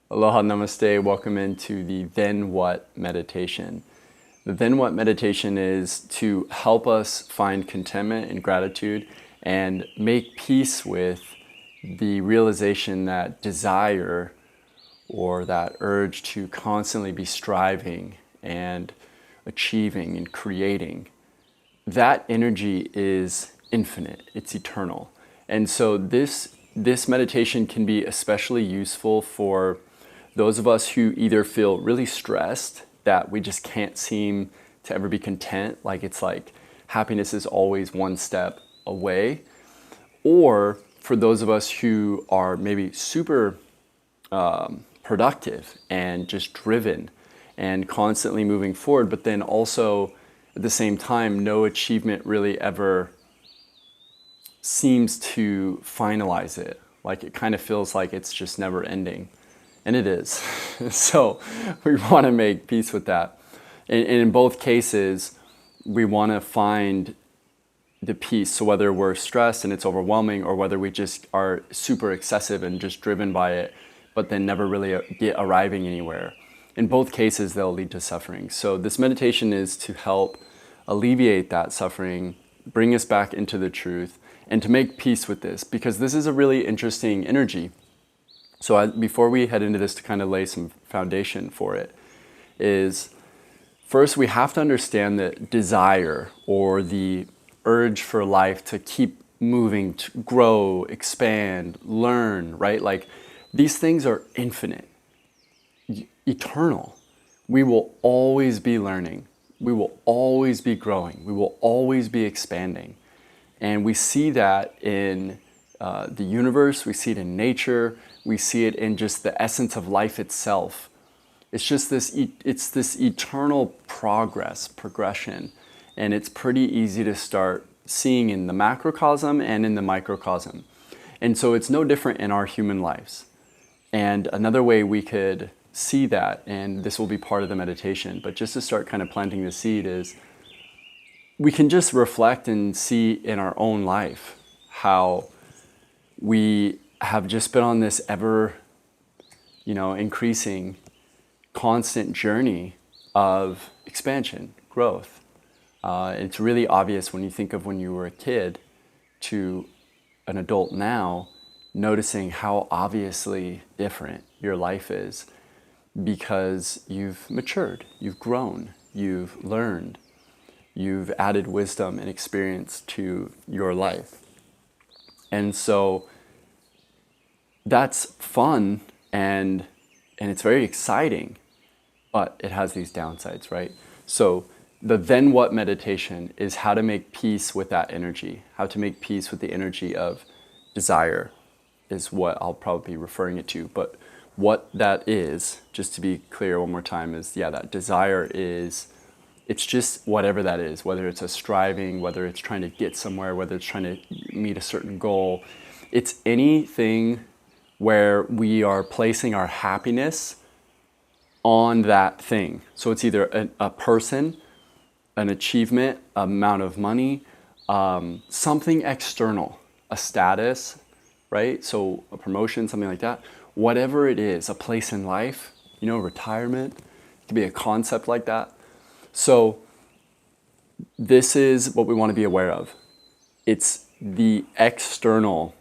Aloha, namaste, welcome into the Then What meditation. The Then What meditation is to help us find contentment and gratitude and make peace with the realization that desire or that urge to constantly be striving and achieving and creating, that energy is infinite, it's eternal. And so this meditation can be especially useful for those of us who either feel really stressed that we just can't seem to ever be content, it's like happiness is always one step away, or for those of us who are maybe super productive and just driven and constantly moving forward, but then also at the same time, no achievement really ever seems to finalize it. Like it kind of feels like it's just never ending. And it is. So we want to make peace with that. And in both cases, we want to find the peace. So whether we're stressed and it's overwhelming, or whether we just are super excessive and just driven by it, but then never really get arriving anywhere. In both cases, they'll lead to suffering. So this meditation is to help alleviate that suffering, bring us back into the truth, and to make peace with this, because this is a really interesting energy. So before we head into this, to kind of lay some foundation for it, is first we have to understand that desire, or the urge for life to keep moving, to grow, expand, learn, right? Like these things are infinite, eternal. We will always be learning. We will always be growing. We will always be expanding. And we see that in the universe, we see it in nature, we see it in just the essence of life itself. It's just this eternal progression, and it's pretty easy to start seeing in the macrocosm and in the microcosm. And so it's no different in our human lives. And another way we could see that, and this will be part of the meditation, but just to start kind of planting the seed, is we can just reflect and see in our own life how we have just been on this ever, increasing, constant journey of expansion, growth. It's really obvious when you think of when you were a kid to an adult now, noticing how obviously different your life is, because you've matured, you've grown, you've learned, you've added wisdom and experience to your life. And so that's fun and it's very exciting, but it has these downsides, right? So the Then What meditation is how to make peace with that energy, how to make peace with the energy of desire is what I'll probably be referring it to. But what that is, just to be clear one more time, is that desire is, it's just whatever that is, whether it's a striving, whether it's trying to get somewhere, whether it's trying to meet a certain goal. It's anything where we are placing our happiness on that thing. So it's either a person, an achievement, amount of money, something external, a status, right? So a promotion, something like that. Whatever it is, a place in life, retirement, it could be a concept like that. So this is what we want to be aware of. It's the external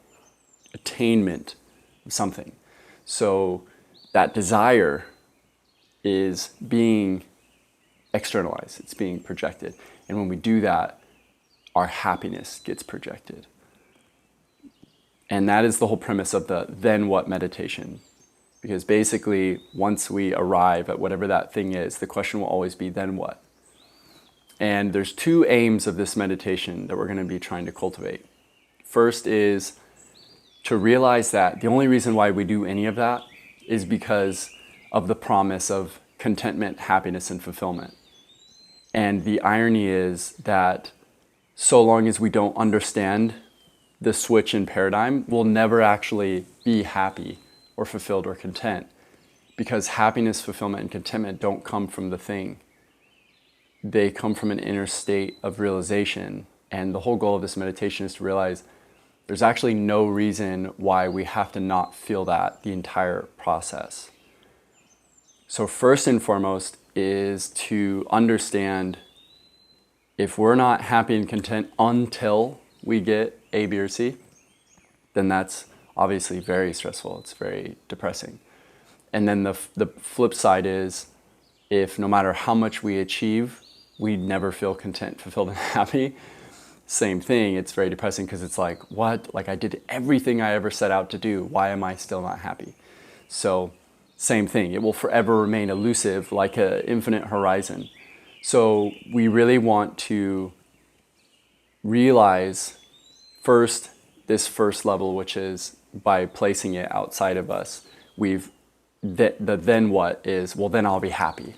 attainment of something. So that desire is being externalized, it's being projected. And when we do that, our happiness gets projected. And that is the whole premise of the Then What meditation. Because basically, once we arrive at whatever that thing is, the question will always be, then what? And there's two aims of this meditation that we're going to be trying to cultivate. First is to realize that the only reason why we do any of that is because of the promise of contentment, happiness, and fulfillment. And the irony is that so long as we don't understand the switch in paradigm, we'll never actually be happy or fulfilled or content, because happiness, fulfillment, and contentment don't come from the thing. They come from an inner state of realization. And the whole goal of this meditation is to realize there's actually no reason why we have to not feel that the entire process. So first and foremost is to understand if we're not happy and content until we get A, B, or C, then that's obviously very stressful. It's very depressing. And then the flip side is, if no matter how much we achieve, we never feel content, fulfilled, and happy, same thing, it's very depressing because it's like, what? Like, I did everything I ever set out to do. Why am I still not happy? So same thing. It will forever remain elusive, like an infinite horizon. So we really want to realize first, this first level, which is by placing it outside of us, the then what is, well, then I'll be happy.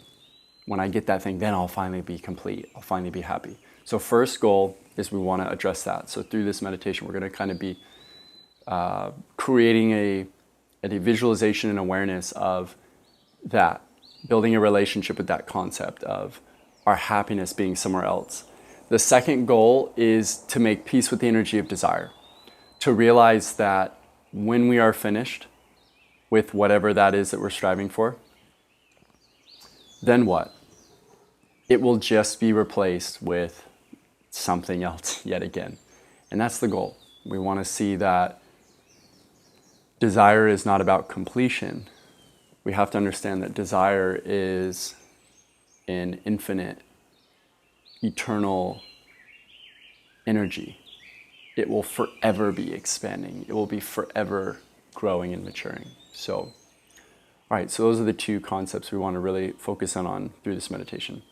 When I get that thing, then I'll finally be complete. I'll finally be happy. So first goal is we want to address that. So through this meditation, we're going to kind of be creating a visualization and awareness of that, building a relationship with that concept of our happiness being somewhere else. The second goal is to make peace with the energy of desire, to realize that when we are finished with whatever that is that we're striving for, then what? It will just be replaced with something else yet again. And that's the goal. We want to see that desire is not about completion. We have to understand that desire is an infinite, eternal energy. It will forever be expanding. It will be forever growing and maturing. So, all right, so those are the two concepts we want to really focus on through this meditation.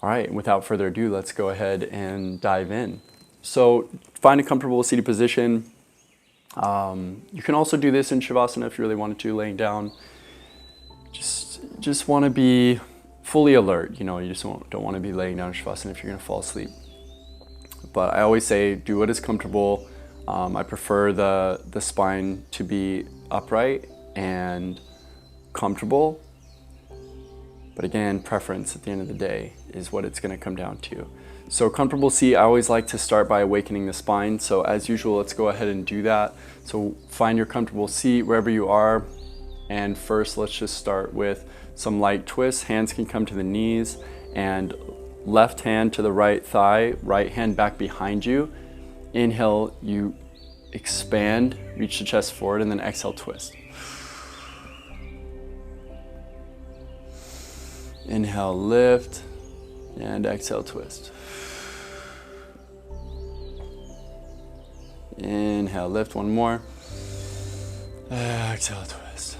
All right, and without further ado, let's go ahead and dive in. So find a comfortable seated position. You can also do this in Shavasana if you really wanted to, laying down. Just want to be fully alert. You just don't want to be laying down in Shavasana if you're going to fall asleep. But I always say, do what is comfortable. I prefer the spine to be upright and comfortable. But again, preference at the end of the day is what it's going to come down to. So comfortable seat, I always like to start by awakening the spine. So as usual, let's go ahead and do that. So find your comfortable seat wherever you are. And first, let's just start with some light twists. Hands can come to the knees, and left hand to the right thigh, right hand back behind you. Inhale, you expand, reach the chest forward, and then exhale, twist. Inhale, lift, and exhale, twist. Inhale, lift, one more. Exhale, twist.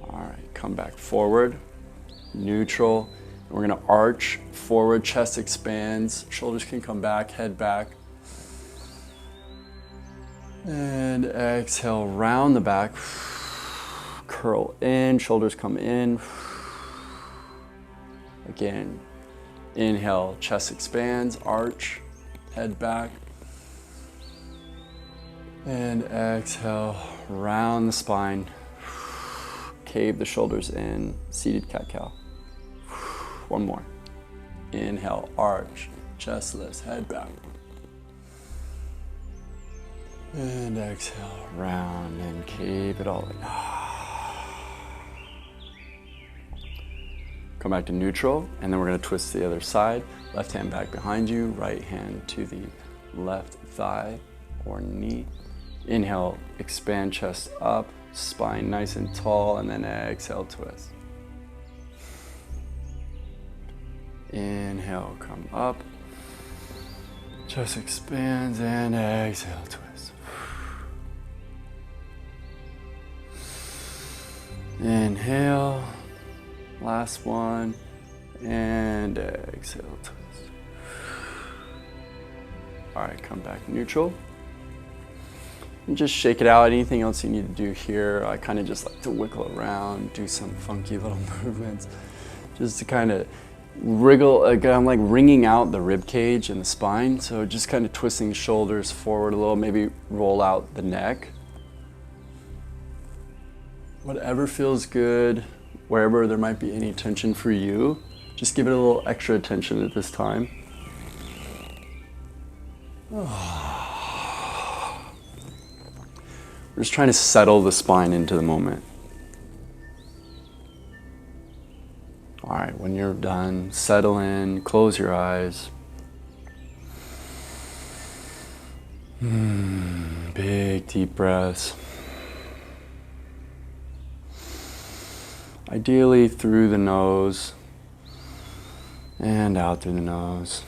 All right, come back forward, neutral. We're gonna arch forward, chest expands, shoulders can come back, head back. And exhale, round the back. Curl in, shoulders come in. Again, inhale, chest expands, arch, head back. And exhale, round the spine. Cave the shoulders in, seated cat-cow. One more. Inhale, arch, chest lifts, head back. And exhale, round and cave it all in. Come back to neutral, and then we're going to twist to the other side. Left hand back behind you, right hand to the left thigh or knee. Inhale, expand chest up, spine nice and tall, and then exhale, twist. Inhale, come up, chest expands, and exhale, twist. Inhale. Last one, and exhale, twist. All right, come back neutral. And just shake it out. Anything else you need to do here, I kind of just like to wiggle around, do some funky little movements, just to kind of wriggle. I'm like wringing out the rib cage and the spine, so just kind of twisting the shoulders forward a little, maybe roll out the neck. Whatever feels good. Wherever there might be any tension for you, just give it a little extra attention at this time. We're just trying to settle the spine into the moment. All right, when you're done, settle in, close your eyes. Big deep breaths. Ideally through the nose and out through the nose.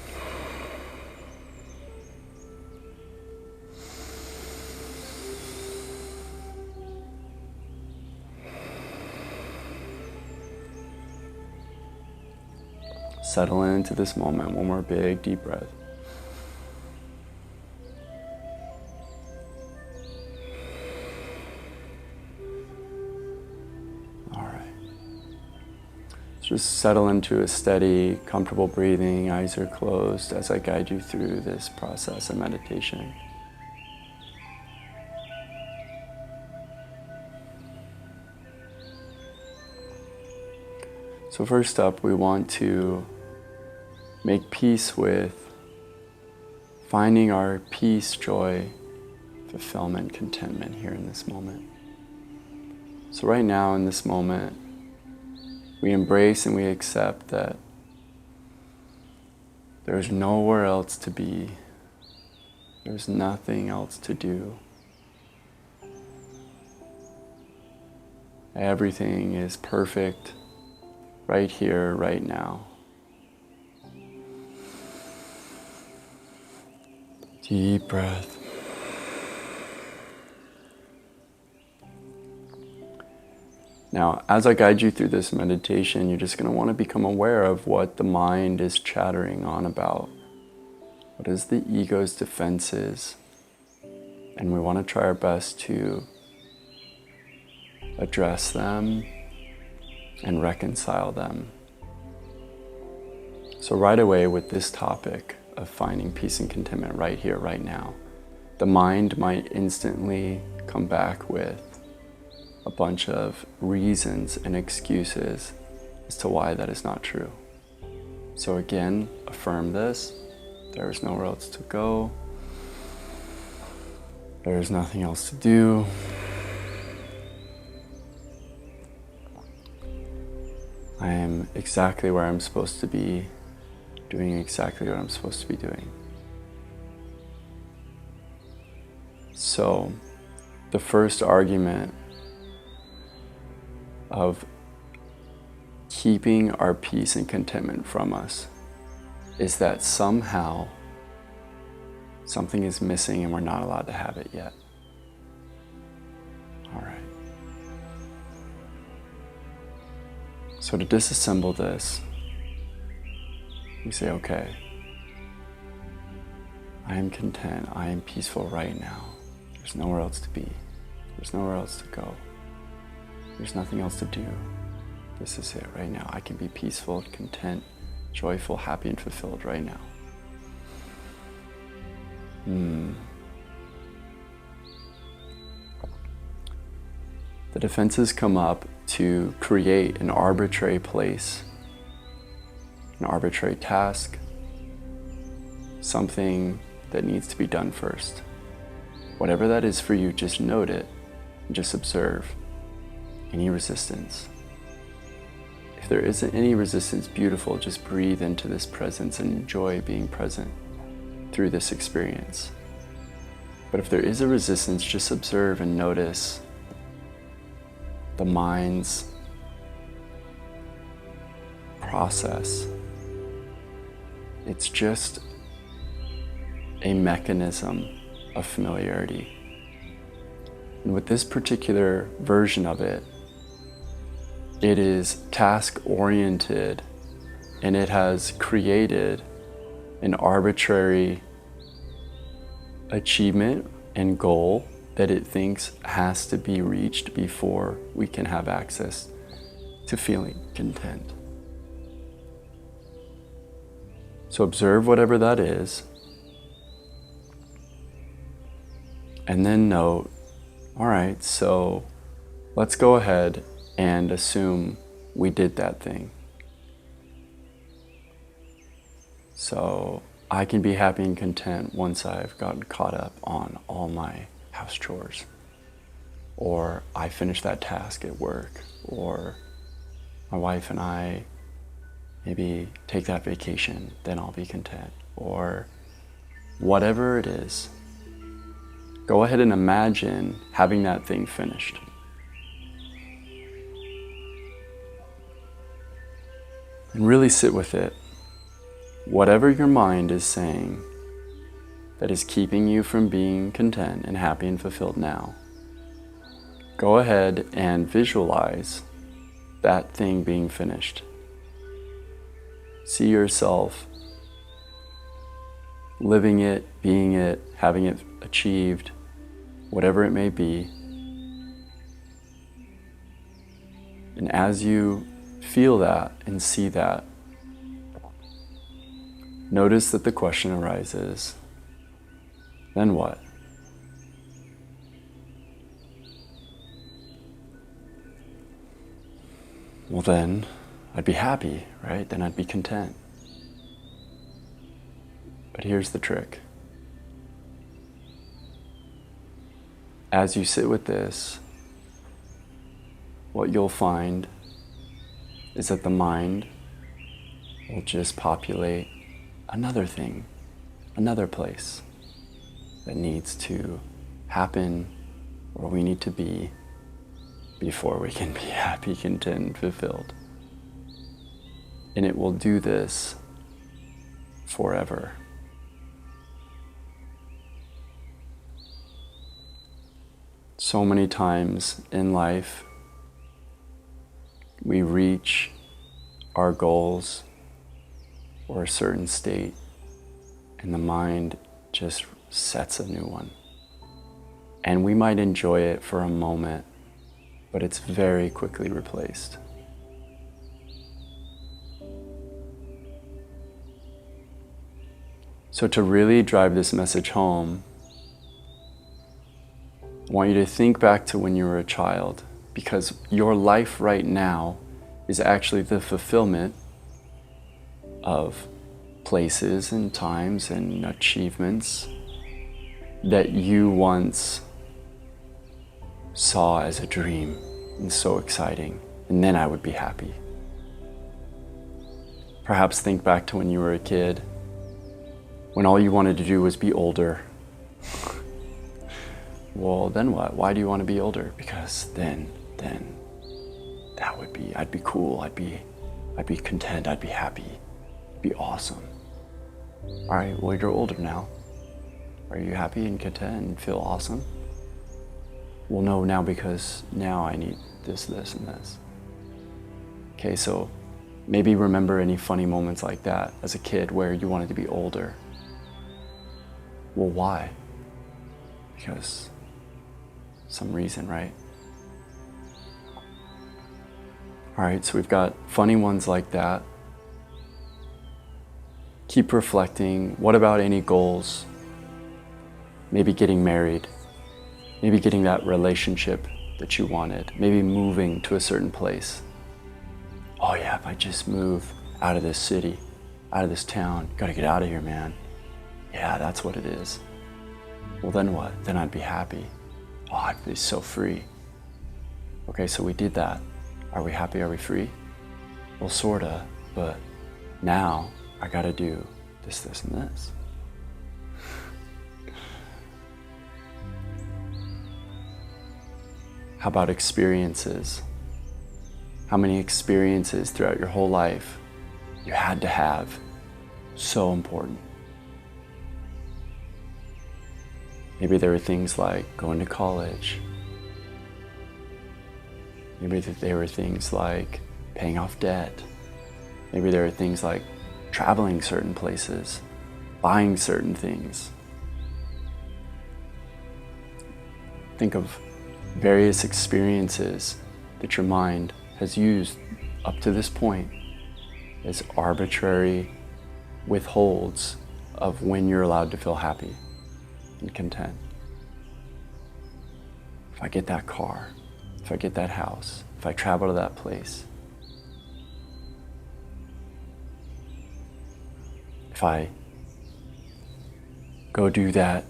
Settle into this moment. One more big deep breath. All right. Just settle into a steady, comfortable breathing. Eyes are closed as I guide you through this process of meditation. So first up, we want to make peace with finding our peace, joy, fulfillment, contentment here in this moment. So right now in this moment, we embrace and we accept that there's nowhere else to be. There's nothing else to do. Everything is perfect right here, right now. Deep breath. Now, as I guide you through this meditation, you're just going to want to become aware of what the mind is chattering on about. What is the ego's defenses? And we want to try our best to address them and reconcile them. So right away with this topic of finding peace and contentment right here, right now, the mind might instantly come back with a bunch of reasons and excuses as to why that is not true. So again, affirm this. There is nowhere else to go. There is nothing else to do. I am exactly where I'm supposed to be, doing exactly what I'm supposed to be doing. So, the first argument of keeping our peace and contentment from us is that somehow something is missing and we're not allowed to have it yet. All right. So to disassemble this, we say, okay, I am content, I am peaceful right now. There's nowhere else to be. There's nowhere else to go. There's nothing else to do. This is it right now. I can be peaceful, content, joyful, happy, and fulfilled right now. The defenses come up to create an arbitrary place, an arbitrary task, something that needs to be done first. Whatever that is for you, just note it and just observe any resistance. If there isn't any resistance, beautiful, just breathe into this presence and enjoy being present through this experience. But if there is a resistance, just observe and notice the mind's process. It's just a mechanism of familiarity. And with this particular version of it, it is task-oriented and it has created an arbitrary achievement and goal that it thinks has to be reached before we can have access to feeling content. So observe whatever that is, and then note, all right, so let's go ahead and assume we did that thing. So I can be happy and content once I've gotten caught up on all my house chores, or I finished that task at work, or my wife and I maybe take that vacation, then I'll be content. Or whatever it is, go ahead and imagine having that thing finished. And really sit with it. Whatever your mind is saying that is keeping you from being content and happy and fulfilled now, go ahead and visualize that thing being finished. See yourself living it, being it, having it achieved, whatever it may be. And as you feel that and see that, notice that the question arises, then what? Well, then I'd be happy, right? Then I'd be content. But here's the trick. As you sit with this, what you'll find is that the mind will just populate another thing, another place that needs to happen, or we need to be before we can be happy, content, and fulfilled. And it will do this forever. So many times in life, we reach our goals or a certain state, and the mind just sets a new one. And we might enjoy it for a moment, but it's very quickly replaced. So to really drive this message home, I want you to think back to when you were a child, because your life right now is actually the fulfillment of places and times and achievements that you once saw as a dream and so exciting, and then I would be happy. Perhaps think back to when you were a kid, when all you wanted to do was be older. Well, then what? Why do you want to be older? Because then that would be, I'd be cool, I'd be content, I'd be happy, it'd be awesome. All right, well, you're older now. Are you happy and content and feel awesome? Well, no, now because now I need this, and this. Okay, so maybe remember any funny moments like that as a kid where you wanted to be older. Well, why? Because some reason, right? All right, so we've got funny ones like that. Keep reflecting. What about any goals? Maybe getting married. Maybe getting that relationship that you wanted. Maybe moving to a certain place. Oh yeah, if I just move out of this city, out of this town, gotta get out of here, man. Yeah, that's what it is. Well, then what? Then I'd be happy. Oh, I'd be so free. Okay, so we did that. Are we happy? Are we free? Well, sorta, but now I gotta do this, and this. How about experiences? How many experiences throughout your whole life you had to have? So important. Maybe there were things like going to college. Maybe there were things like paying off debt. Maybe there were things like traveling certain places, buying certain things. Think of various experiences that your mind has used up to this point as arbitrary withholds of when you're allowed to feel happy and content. If I get that car, if I get that house, if I travel to that place, if I go do that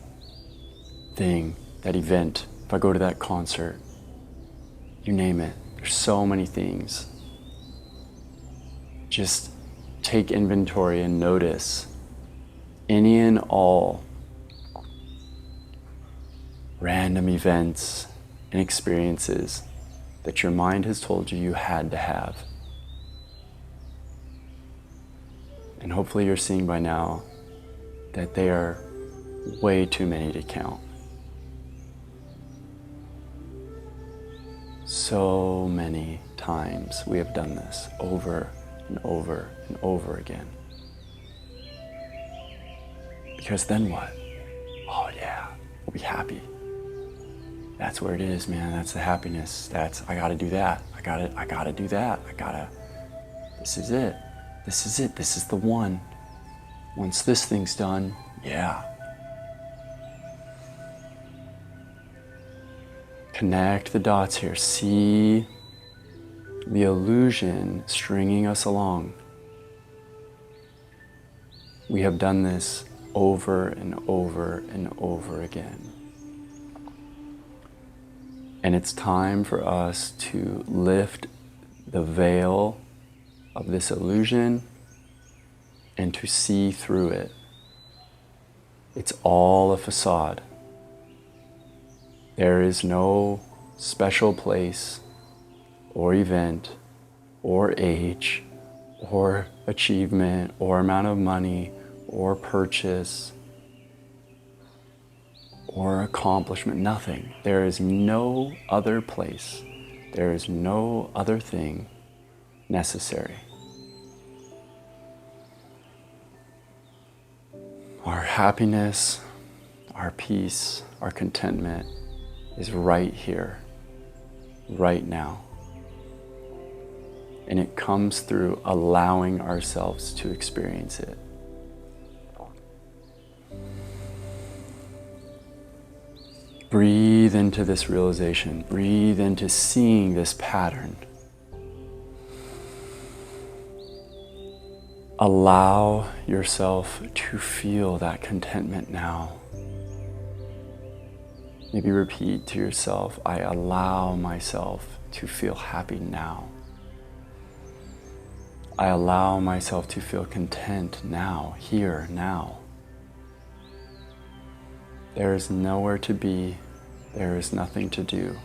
thing, that event, if I go to that concert, you name it. There's so many things. Just take inventory and notice any and all random events and experiences that your mind has told you you had to have. And hopefully you're seeing by now that they are way too many to count. So many times we have done this over and over and over again. Because then what? Oh yeah, we'll be happy. That's where it is, man. That's the happiness. I gotta do that. I gotta do that. This is it. This is it. This is the one. Once this thing's done, yeah. Connect the dots here. See the illusion stringing us along. We have done this over and over and over again. And it's time for us to lift the veil of this illusion and to see through it. It's all a facade. There is no special place or event or age or achievement or amount of money or purchase or accomplishment, nothing. There is no other place. There is no other thing necessary. Our happiness, our peace, our contentment is right here, right now. And it comes through allowing ourselves to experience it. Breathe into this realization. Breathe into seeing this pattern. Allow yourself to feel that contentment now. Maybe repeat to yourself, I allow myself to feel happy now. I allow myself to feel content now, here, now. There is nowhere to be. There is nothing to do.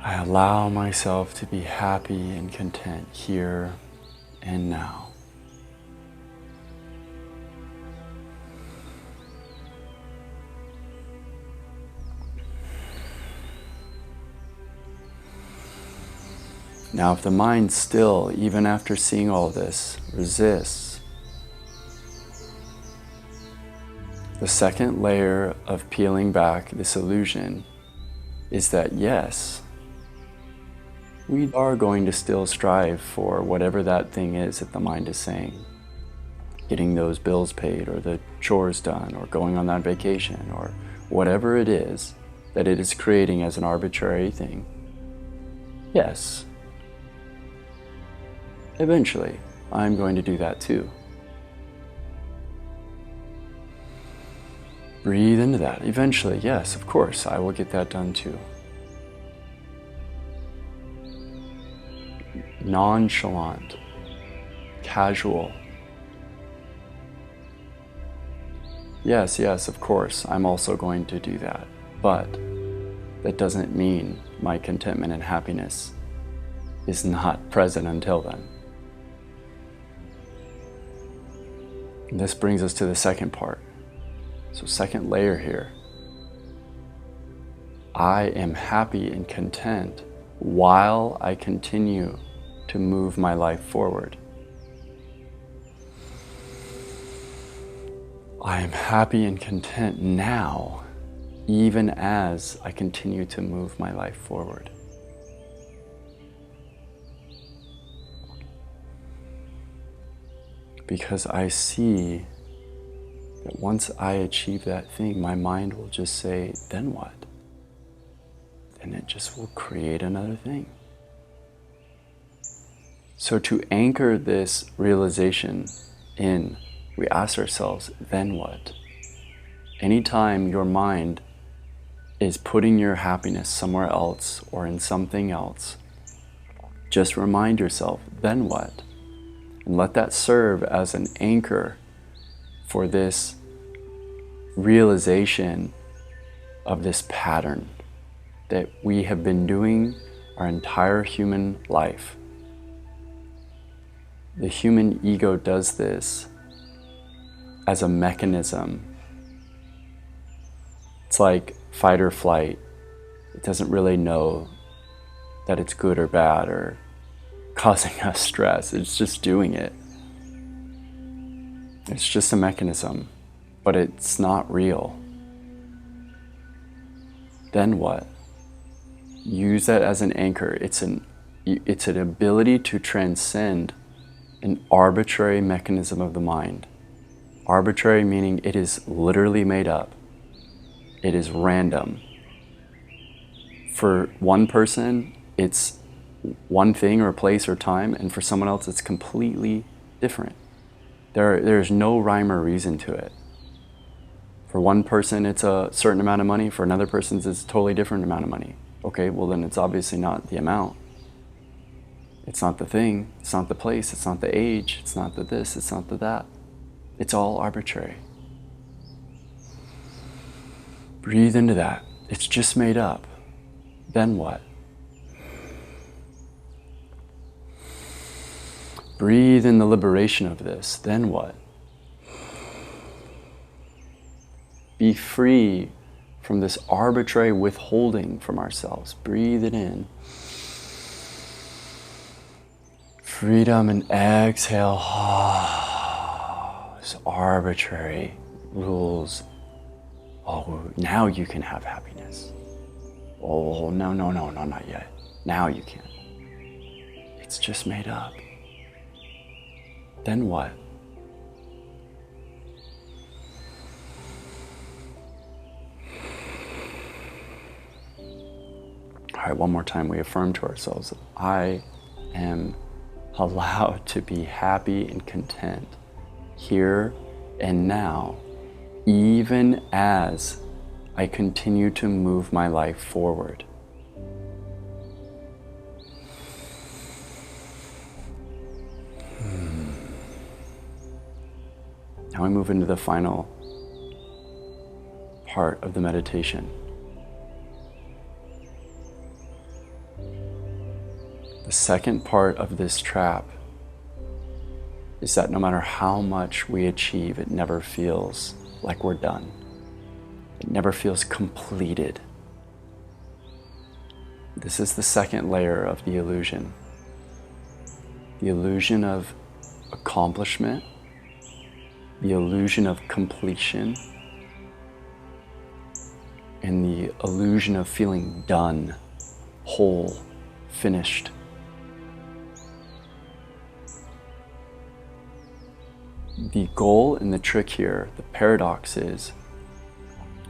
I allow myself to be happy and content here and now. Now, if the mind still, even after seeing all this, resists, the second layer of peeling back this illusion is that yes, we are going to still strive for whatever that thing is that the mind is saying. Getting those bills paid, or the chores done, or going on that vacation, or whatever it is that it is creating as an arbitrary thing. Yes, eventually I'm going to do that too. Breathe into that. Eventually, yes, of course, I will get that done too. Nonchalant, casual. Yes, of course, I'm also going to do that. But that doesn't mean my contentment and happiness is not present until then. And this brings us to the second part. So second layer here. I am happy and content while I continue to move my life forward. I am happy and content now, even as I continue to move my life forward. Because I see that once I achieve that thing, my mind will just say, then what? And it just will create another thing. So to anchor this realization in, we ask ourselves, then what? Anytime your mind is putting your happiness somewhere else or in something else, Just remind yourself, then what? And let that serve as an anchor for this realization of this pattern that we have been doing our entire human life. The human ego does this as a mechanism. It's like fight or flight. It doesn't really know that it's good or bad or causing us stress. It's just doing it. It's just a mechanism, but it's not real. Then what? Use that as an anchor. It's an ability to transcend an arbitrary mechanism of the mind. Arbitrary meaning it is literally made up. It is random. For one person, it's one thing or place or time, and for someone else, it's completely different. There's no rhyme or reason to it. For one person, it's a certain amount of money. For another person, it's a totally different amount of money. Okay, well then it's obviously not the amount. It's not the thing. It's not the place. It's not the age. It's not the this. It's not the that. It's all arbitrary. Breathe into that. It's just made up. Then what? Breathe in the liberation of this. Then what? Be free from this arbitrary withholding from ourselves. Breathe it in. Freedom, and exhale. This arbitrary rules. Oh, now you can have happiness. Oh, no, not yet. Now you can. It's just made up. Then what? All right, one more time, we affirm to ourselves, I am allowed to be happy and content here and now, even as I continue to move my life forward. Now I move into the final part of the meditation. The second part of this trap is that no matter how much we achieve, it never feels like we're done. It never feels completed. This is the second layer of the illusion. The illusion of accomplishment, the illusion of completion, and the illusion of feeling done, whole, finished. The goal and the trick here, the paradox is,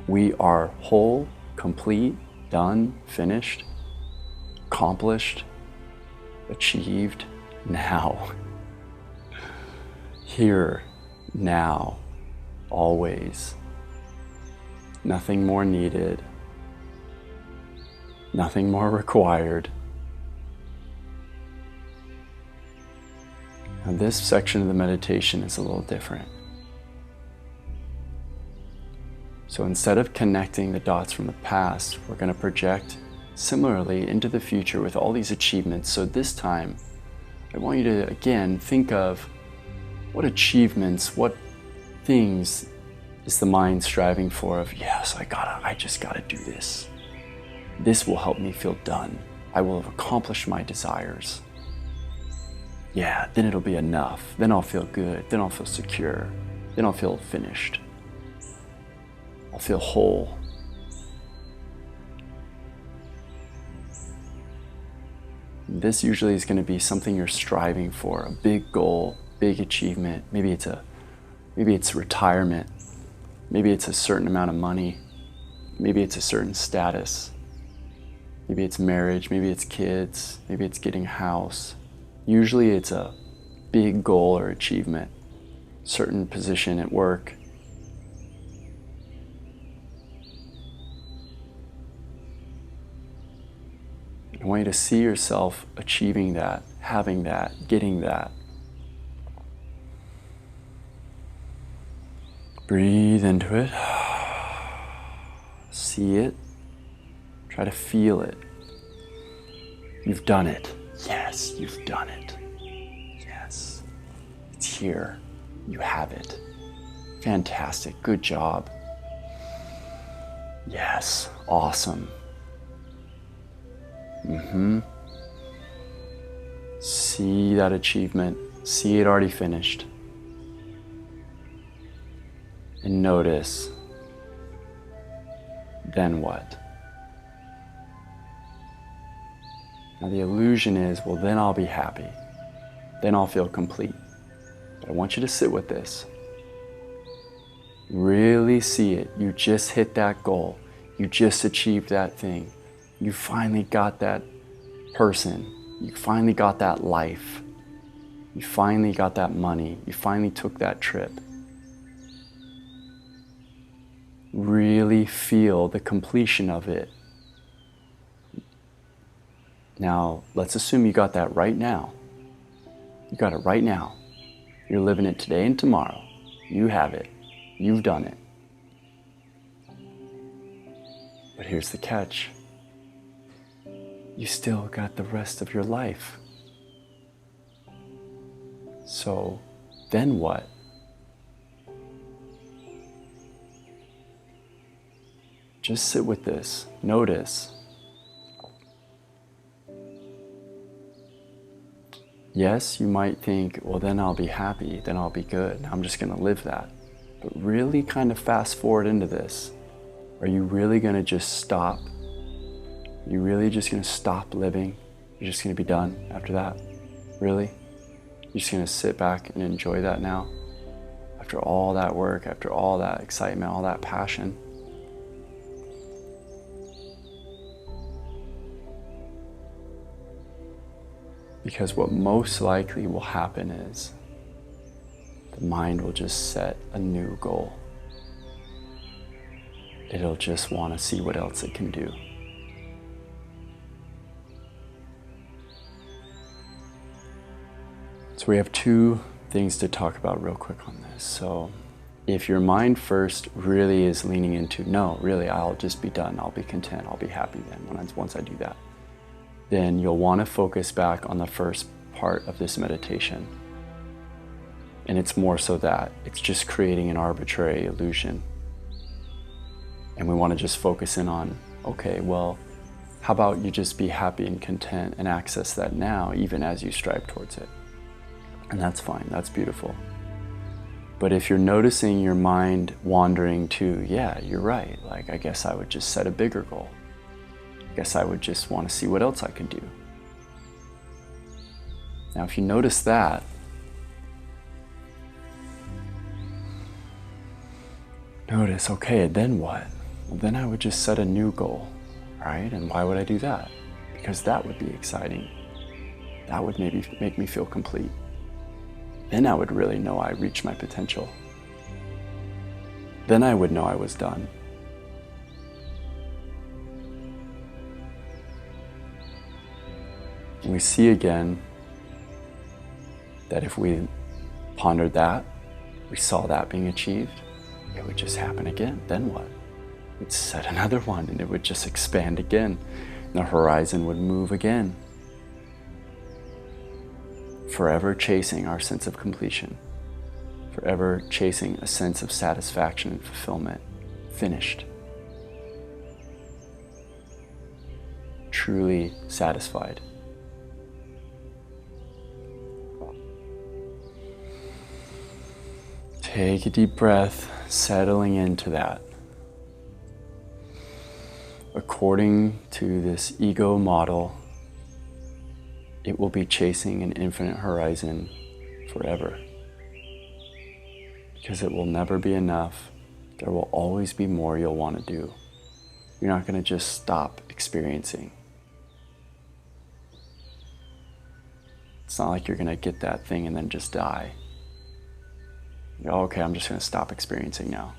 we are whole, complete, done, finished, accomplished, achieved now. Here, now, always. Nothing more needed. Nothing more required. Now this section of the meditation is a little different. So instead of connecting the dots from the past, we're going to project similarly into the future with all these achievements. So this time, I want you to again think of what achievements, what things is the mind striving for of, yes, I just gotta do this. This will help me feel done. I will have accomplished my desires. Yeah, then it'll be enough. Then I'll feel good. Then I'll feel secure. Then I'll feel finished. I'll feel whole. This usually is going to be something you're striving for, a big goal, big achievement. Maybe it's retirement. Maybe it's a certain amount of money. Maybe it's a certain status. Maybe it's marriage. Maybe it's kids. Maybe it's getting a house. Usually it's a big goal or achievement, certain position at work. I want you to see yourself achieving that, having that, getting that. Breathe into it. See it. Try to feel it. You've done it. Yes, you've done it. Yes. It's here. You have it. Fantastic. Good job. Yes. Awesome. See that achievement. See it already finished. And notice. Then what? Now the illusion is, well, then I'll be happy. Then I'll feel complete. But I want you to sit with this. Really see it. You just hit that goal. You just achieved that thing. You finally got that person. You finally got that life. You finally got that money. You finally took that trip. Really feel the completion of it. Now, let's assume you got that right now. You got it right now. You're living it today and tomorrow. You have it. You've done it. But here's the catch. You still got the rest of your life. So, then what? Just sit with this. Notice. Yes, you might think, well, then I'll be happy, then I'll be good. I'm just going to live that. But really kind of fast forward into this. Are you really going to just stop? Are you really just going to stop living? You're just going to be done after that? Really? You're just going to sit back and enjoy that now? After all that work, after all that excitement, all that passion? Because what most likely will happen is the mind will just set a new goal. It'll just want to see what else it can do. So we have two things to talk about real quick on this. So if your mind first really is leaning into, no, really, I'll just be done. I'll be content. I'll be happy then once I do that. Then you'll want to focus back on the first part of this meditation. And it's more so that it's just creating an arbitrary illusion. And we want to just focus in on, okay, well, how about you just be happy and content and access that now, even as you strive towards it. And that's fine, that's beautiful. But if you're noticing your mind wandering to, yeah, you're right, like I guess I would just set a bigger goal. I guess I would just want to see what else I could do. Now, if you notice that, notice, okay, then what? Well, then I would just set a new goal, right? And why would I do that? Because that would be exciting. That would maybe make me feel complete. Then I would really know I reached my potential. Then I would know I was done. We see again that if we pondered that, we saw that being achieved, it would just happen again. Then what? We'd set another one and it would just expand again. And the horizon would move again. Forever chasing our sense of completion. Forever chasing a sense of satisfaction and fulfillment. Finished. Truly satisfied. Take a deep breath, settling into that. According to this ego model, it will be chasing an infinite horizon forever. Because it will never be enough. There will always be more you'll want to do. You're not going to just stop experiencing. It's not like you're going to get that thing and then just die. Oh, okay, I'm just going to stop experiencing now.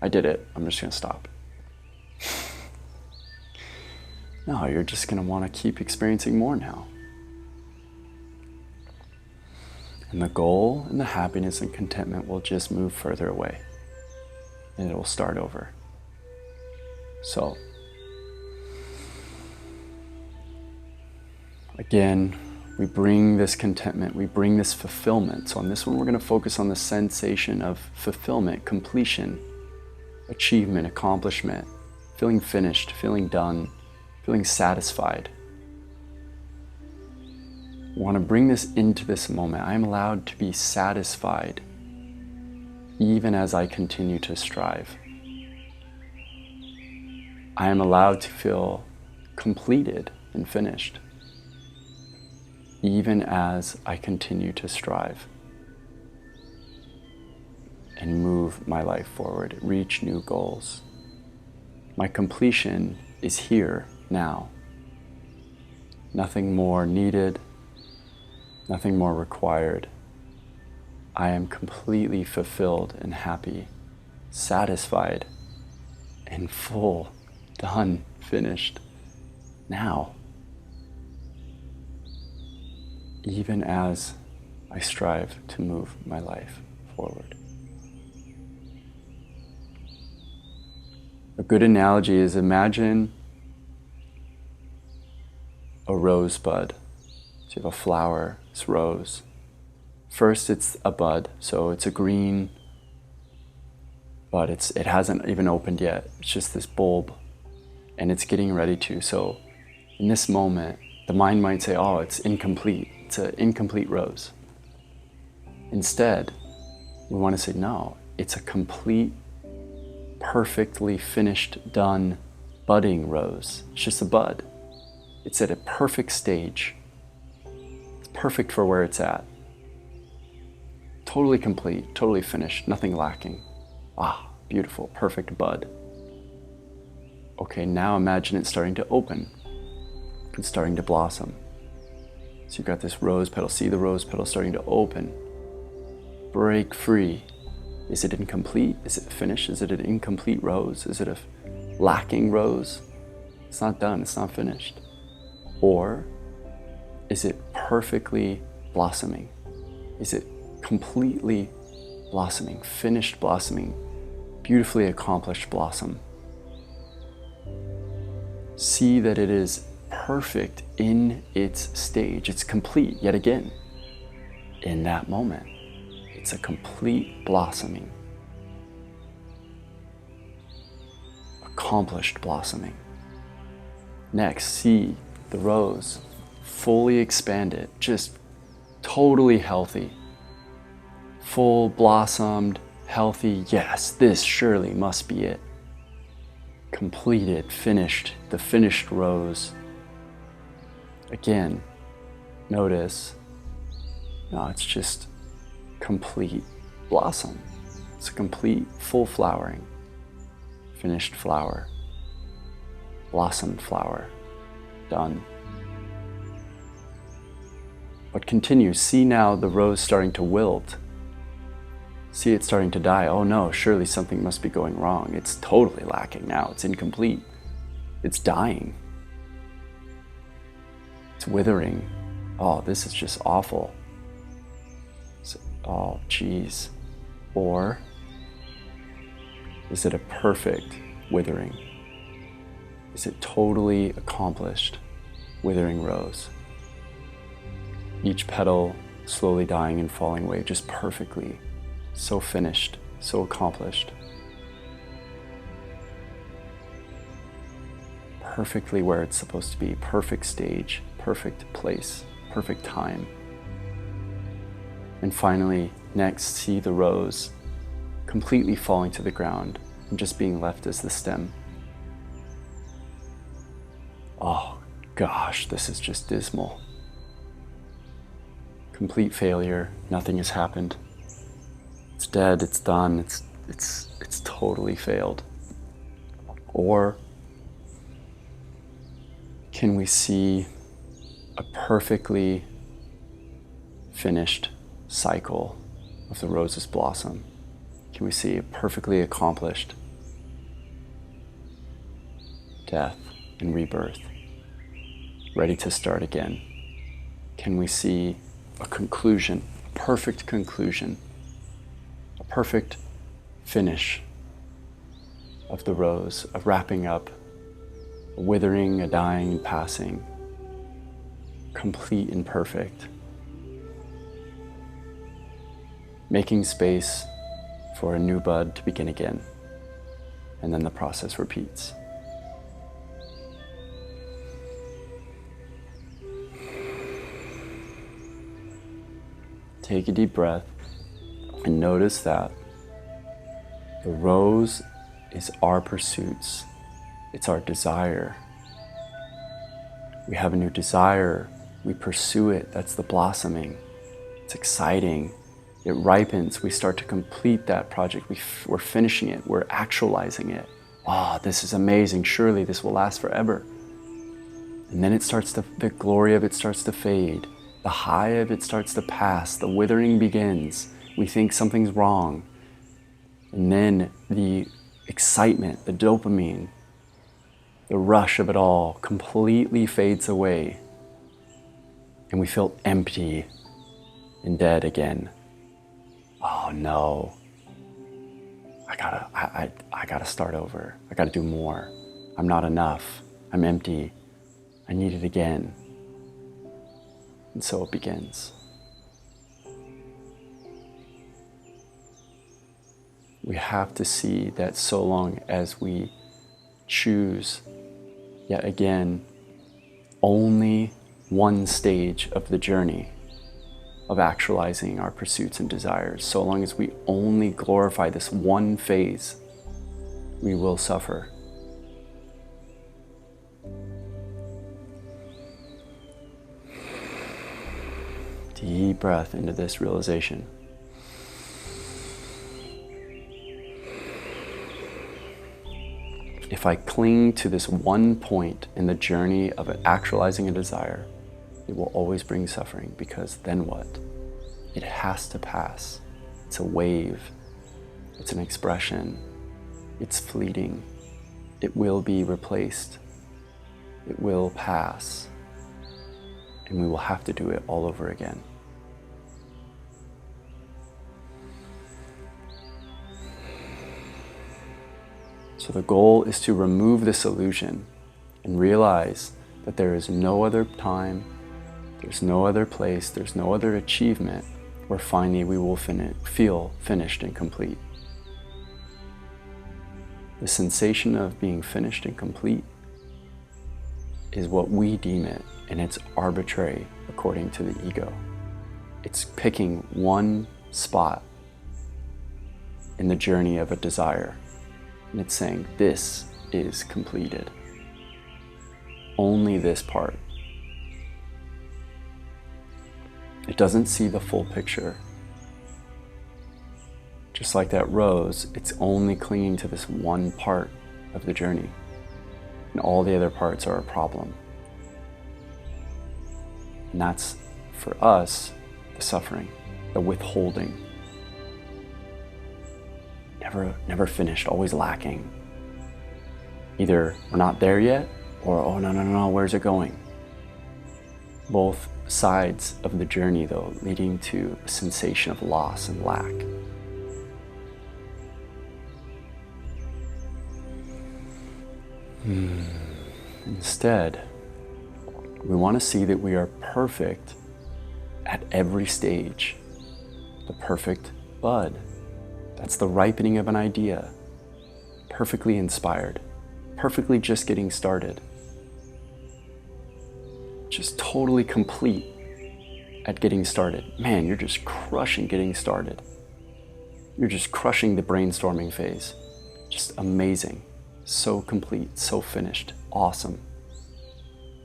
I did it. I'm just going to stop. No, you're just going to want to keep experiencing more now. And the goal and the happiness and contentment will just move further away. And it will start over. So, again, we bring this contentment, we bring this fulfillment. So on this one, we're going to focus on the sensation of fulfillment, completion, achievement, accomplishment, feeling finished, feeling done, feeling satisfied. We want to bring this into this moment. I am allowed to be satisfied even as I continue to strive. I am allowed to feel completed and finished even as I continue to strive and move my life forward, reach new goals. My completion is here now. Nothing more needed, nothing more required. I am completely fulfilled and happy, satisfied and full, done, finished, now. Even as I strive to move my life forward. A good analogy is imagine a rosebud. So you have a flower, it's rose. First it's a bud, so it's a green, but it hasn't even opened yet. It's just this bulb, and it's getting ready to. So in this moment, the mind might say, oh, it's incomplete. It's an incomplete rose. Instead, we want to say, no, it's a complete, perfectly finished, done, budding rose. It's just a bud. It's at a perfect stage. It's perfect for where it's at. Totally complete, totally finished, nothing lacking. Ah, beautiful, perfect bud. Okay, now imagine it starting to open. It's starting to blossom. So you've got this rose petal. See the rose petal starting to open. Break free. Is it incomplete? Is it finished? Is it an incomplete rose? Is it a lacking rose? It's not done. It's not finished. Or is it perfectly blossoming? Is it completely blossoming, finished blossoming, beautifully accomplished blossom? See that it is perfect in its stage. It's complete yet again. In that moment, it's a complete blossoming, accomplished blossoming. Next, see the rose fully expanded, just totally healthy, full blossomed, healthy. Yes, this surely must be it. Completed, finished, the finished rose. Again, notice, no, it's just complete blossom. It's a complete full flowering, finished flower, blossomed flower, done. But continue, see now the rose starting to wilt. See it starting to die. Oh no, surely something must be going wrong. It's totally lacking now. It's incomplete. It's dying. It's withering. Oh, this is just awful. Oh, geez. Or is it a perfect withering? Is it totally accomplished withering rose? Each petal slowly dying and falling away, just perfectly. So finished, so accomplished. Perfectly where it's supposed to be, perfect stage, perfect place, perfect time. And finally, next, see the rose completely falling to the ground and just being left as the stem. Oh gosh, this is just dismal. Complete failure, nothing has happened. It's dead, it's done, it's totally failed. Or can we see a perfectly finished cycle of the rose's blossom? Can we see a perfectly accomplished death and rebirth ready to start again? Can we see a conclusion, a perfect conclusion, a perfect finish of the rose, of wrapping up, a withering, a dying, and passing, complete and perfect, making space for a new bud to begin again, and then the process repeats. Take a deep breath and notice that the rose is our pursuits. It's our desire. We have a new desire. We pursue it. That's the blossoming. It's exciting. It ripens. We start to complete that project. We're finishing it. We're actualizing it. Oh, this is amazing. Surely this will last forever. And then the glory of it starts to fade. The high of it starts to pass. The withering begins. We think something's wrong. And then the excitement, the dopamine, the rush of it all completely fades away. And we feel empty and dead again. Oh no. I gotta start over. I gotta do more. I'm not enough. I'm empty. I need it again. And so it begins. We have to see that so long as we choose, yet again, only one stage of the journey of actualizing our pursuits and desires, so long as we only glorify this one phase, we will suffer. Deep breath into this realization. If I cling to this one point in the journey of actualizing a desire, it will always bring suffering, because then what? It has to pass. It's a wave. It's an expression. It's fleeting. It will be replaced. It will pass. And we will have to do it all over again. So the goal is to remove this illusion and realize that there is no other time, there's no other place, there's no other achievement where finally we will feel finished and complete. The sensation of being finished and complete is what we deem it, and it's arbitrary according to the ego. It's picking one spot in the journey of a desire, and it's saying, this is completed. Only this part. It doesn't see the full picture. Just like that rose, it's only clinging to this one part of the journey, and all the other parts are a problem. And that's, for us, the suffering, the withholding. Never finished, always lacking. Either we're not there yet, or oh no, where's it going? Both sides of the journey, though, leading to a sensation of loss and lack. Instead, we want to see that we are perfect at every stage. The perfect bud. That's the ripening of an idea. Perfectly inspired. Perfectly just getting started. Just totally complete at getting started. Man, you're just crushing getting started. You're just crushing the brainstorming phase. Just amazing. So complete, so finished. Awesome.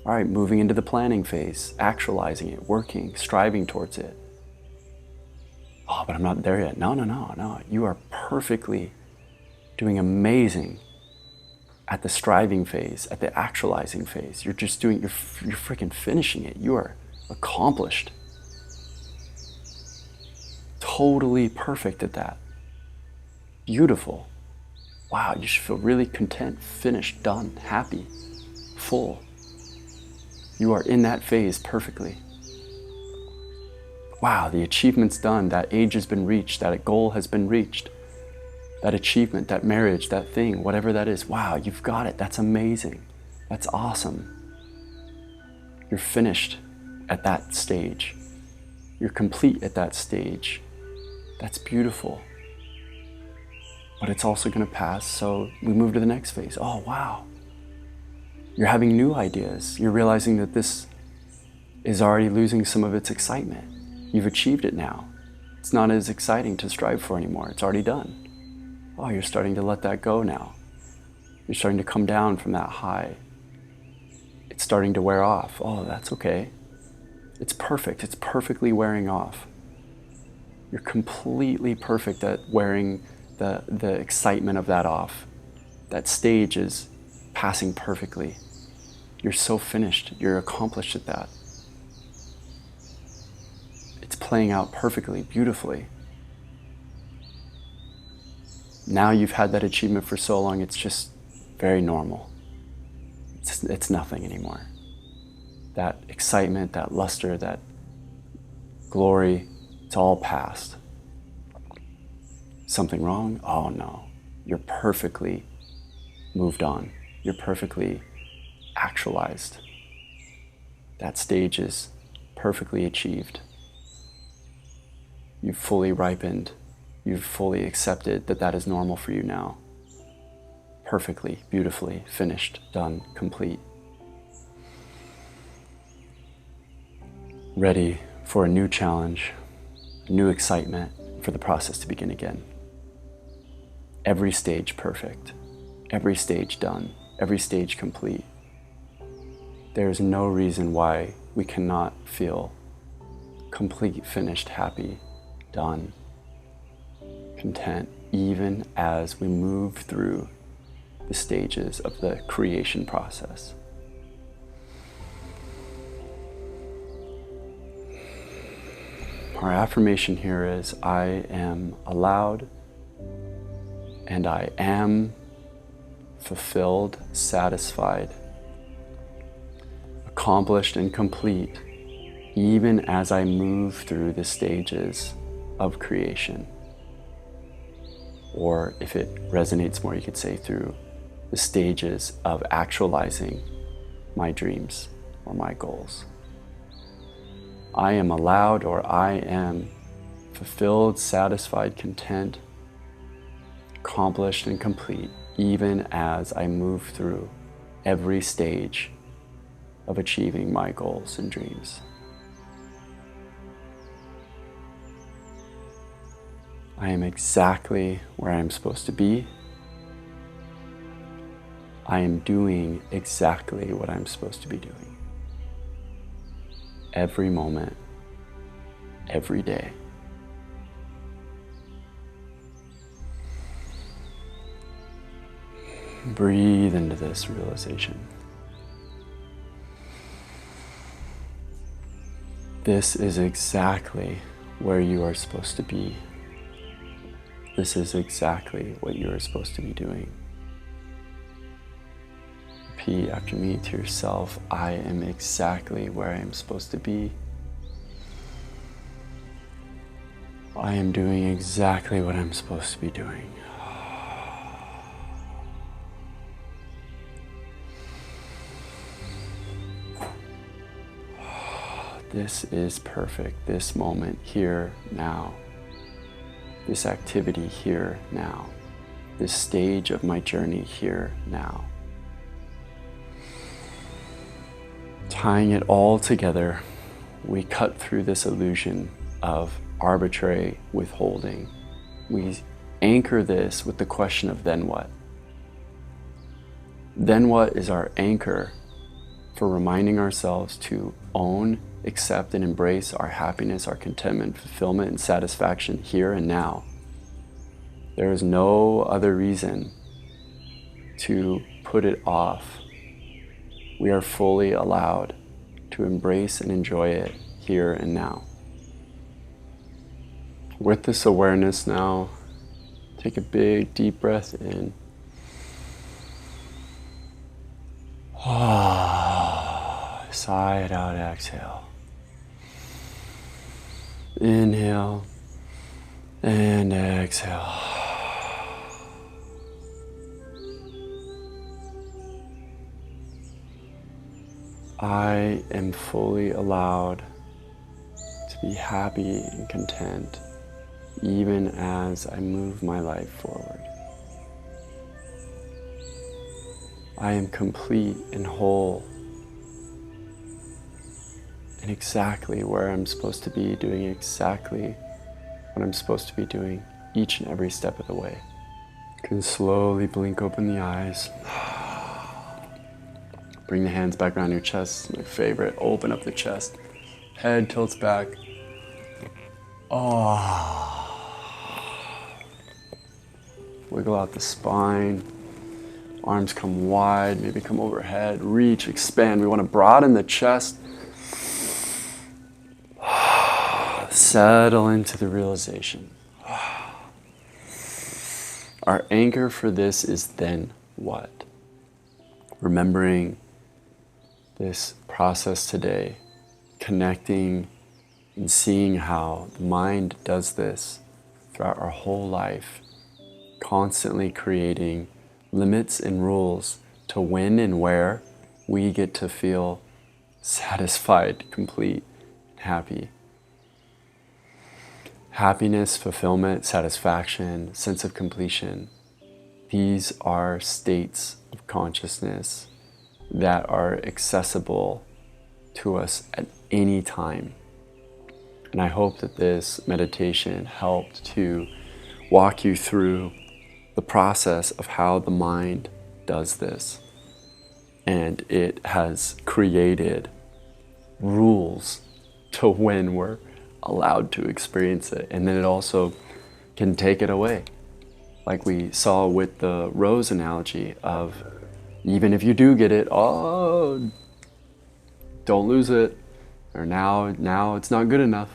All right, moving into the planning phase, actualizing it, working, striving towards it. Oh, but I'm not there yet. No. You are perfectly doing amazing at the striving phase, at the actualizing phase. You're freaking finishing it. You are accomplished. Totally perfect at that. Beautiful. Wow, you should feel really content, finished, done, happy, full. You are in that phase perfectly. Wow, the achievement's done. That age has been reached. That goal has been reached. That achievement, that marriage, that thing, whatever that is. Wow, you've got it. That's amazing. That's awesome. You're finished at that stage. You're complete at that stage. That's beautiful. But it's also going to pass, so we move to the next phase. Oh, wow. You're having new ideas. You're realizing that this is already losing some of its excitement. You've achieved it now. It's not as exciting to strive for anymore. It's already done. Oh, you're starting to let that go now. You're starting to come down from that high. It's starting to wear off. Oh, that's okay. It's perfect. It's perfectly wearing off. You're completely perfect at wearing the excitement of that off. That stage is passing perfectly. You're so finished. You're accomplished at that. It's playing out perfectly, beautifully. Now you've had that achievement for so long, it's just very normal. It's nothing anymore. That excitement, that luster, that glory, it's all past. Something wrong? Oh no. You're perfectly moved on. You're perfectly actualized. That stage is perfectly achieved. You've fully ripened. You've fully accepted that that is normal for you now. Perfectly, beautifully, finished, done, complete. Ready for a new challenge, a new excitement, for the process to begin again. Every stage perfect, every stage done, every stage complete. There's no reason why we cannot feel complete, finished, happy, done, content, even as we move through the stages of the creation process. Our affirmation here is, I am allowed and I am fulfilled, satisfied, accomplished, and complete, even as I move through the stages of creation. Or if it resonates more, you could say through the stages of actualizing my dreams or my goals. I am allowed, or I am fulfilled, satisfied, content, accomplished, and complete, even as I move through every stage of achieving my goals and dreams. I am exactly where I am supposed to be. I am doing exactly what I'm supposed to be doing. Every moment, every day. Breathe into this realization. This is exactly where you are supposed to be. This is exactly what you are supposed to be doing. Repeat after me to yourself, I am exactly where I am supposed to be. I am doing exactly what I'm supposed to be doing. This is perfect. This moment here, now. This activity here, now. This stage of my journey here, now. Tying it all together, we cut through this illusion of arbitrary withholding. We anchor this with the question of then what? Then what is our anchor for reminding ourselves to own, accept, and embrace our happiness, our contentment, fulfillment, and satisfaction here and now. There is no other reason to put it off. We are fully allowed to embrace and enjoy it here and now. With this awareness now, take a big deep breath in. Sigh it out, exhale. Inhale and exhale. I am fully allowed to be happy and content even as I move my life forward. I am complete and whole and exactly where I'm supposed to be, doing exactly what I'm supposed to be doing each and every step of the way. You can slowly blink open the eyes. Bring the hands back around your chest. My favorite. Open up the chest. Head tilts back. Wiggle out the spine. Arms come wide, maybe come overhead. Reach, expand. We want to broaden the chest. Settle into the realization. Our anchor for this is then what? Remembering this process today, connecting and seeing how the mind does this throughout our whole life, constantly creating limits and rules to when and where we get to feel satisfied, complete, and happy. Happiness, fulfillment, satisfaction, sense of completion, these are states of consciousness that are accessible to us at any time. And I hope that this meditation helped to walk you through the process of how the mind does this. And it has created rules to when we're allowed to experience it. And then it also can take it away. Like we saw with the rose analogy of, even if you do get it, don't lose it. Or now it's not good enough.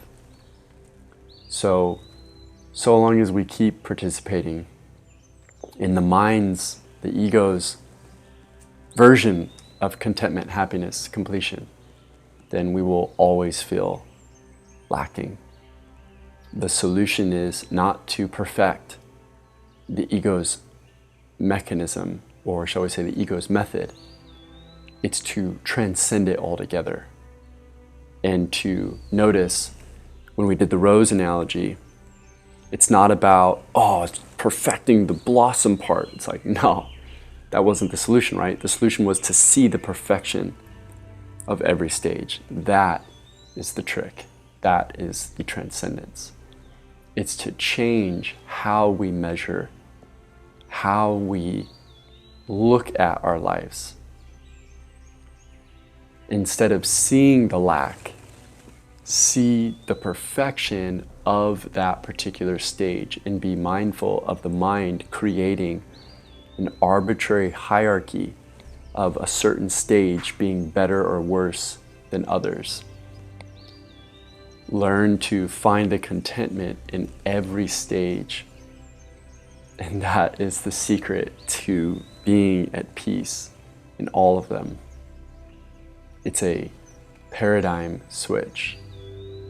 So long as we keep participating in the mind's, the ego's version of contentment, happiness, completion, then we will always feel lacking. The solution is not to perfect the ego's mechanism, or shall we say the ego's method. It's to transcend it altogether. And to notice, when we did the rose analogy, it's not about, it's perfecting the blossom part. It's like, no, that wasn't the solution, right? The solution was to see the perfection of every stage. That is the trick. That is the transcendence. It's to change how we measure, how we look at our lives. Instead of seeing the lack, see the perfection of that particular stage and be mindful of the mind creating an arbitrary hierarchy of a certain stage being better or worse than others. Learn to find the contentment in every stage. And that is the secret to being at peace in all of them. It's a paradigm switch.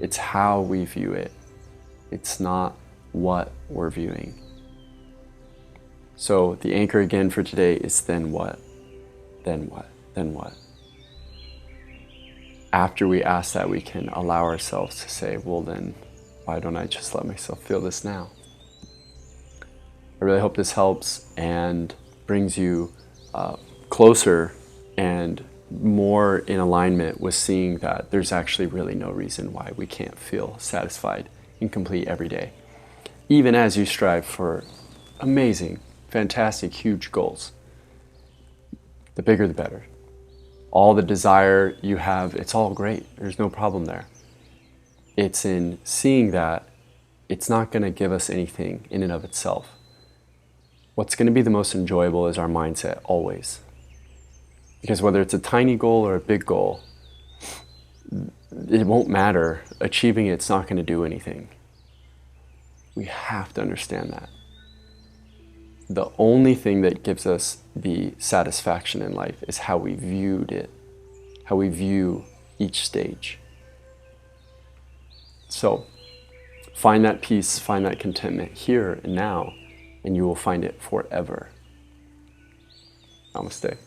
It's how we view it. It's not what we're viewing. So the anchor again for today is then what? Then what? Then what? After we ask that, we can allow ourselves to say, well then, why don't I just let myself feel this now? I really hope this helps and brings you closer and more in alignment with seeing that there's actually really no reason why we can't feel satisfied and complete every day. Even as you strive for amazing, fantastic, huge goals. The bigger the better. All the desire you have, it's all great. There's no problem there. It's in seeing that it's not going to give us anything in and of itself. What's going to be the most enjoyable is our mindset, always. Because whether it's a tiny goal or a big goal, it won't matter. Achieving it's not going to do anything. We have to understand that. The only thing that gives us the satisfaction in life is how we viewed it, how we view each stage. So find that peace, find that contentment here and now, and you will find it forever. Namaste.